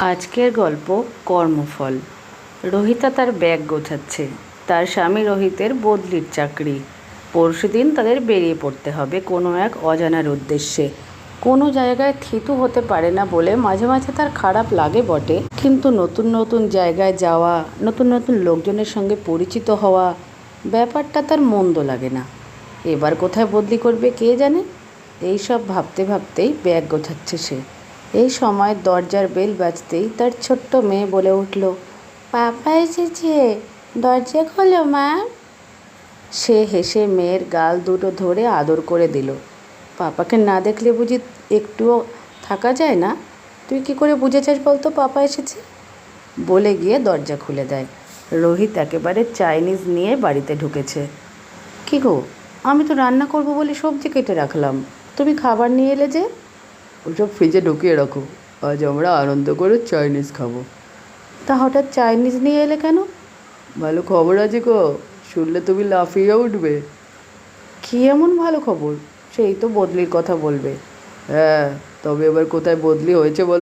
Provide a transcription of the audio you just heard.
আজকের গল্প কর্মফল। রোহিতা তার ব্যাগ গোছাচ্ছে। তার স্বামী রোহিতের বদলির চাকরি। পরশুদিন তাদের বেরিয়ে পড়তে হবে কোনো এক অজানার উদ্দেশ্যে। কোনো জায়গায় থিতু হতে পারে না বলে মাঝে মাঝে তার খারাপ লাগে বটে, কিন্তু নতুন নতুন জায়গায় যাওয়া, নতুন নতুন লোকজনের সঙ্গে পরিচিত হওয়া, ব্যাপারটা তার মন্দ লাগে না। এবার কোথায় বদলি করবে কে জানে। এই সব ভাবতে ভাবতেই ব্যাগ গোছাচ্ছে সে। এই সময় দরজার বেল বাজতেই তার ছোট্ট মেয়ে বলে উঠল, পাপা এসেছে, দরজা খোলো মা। সে হেসে মেয়ের গাল দুটো ধরে আদর করে দিল। পাপাকে না দেখলে বুঝি একটুও থাকা যায় না? তুই কি করে বুঝেছিস বলতো পাপা এসেছে? বলে গিয়ে দরজা খুলে দেয়। রোহিত একেবারে চাইনিজ নিয়ে বাড়িতে ঢুকেছে। কি গো, আমি তো রান্না করব বলে সবজি কেটে রাখলাম, তুমি খাবার নিয়ে এলে যে? ওসব ফ্রিজে ঢুকিয়ে রাখো, আজ আমরা আনন্দ করে চাইনিজ খাবো। তা হঠাৎ চাইনিজ নিয়ে এলে কেন? ভালো খবর আছে গো, শুনলে তুমি লাফিয়ে উঠবে। কী এমন ভালো খবর? সেই তো বদলির কথা বলবে। হ্যাঁ, তবে এবার কোথায় বদলি হয়েছে বল।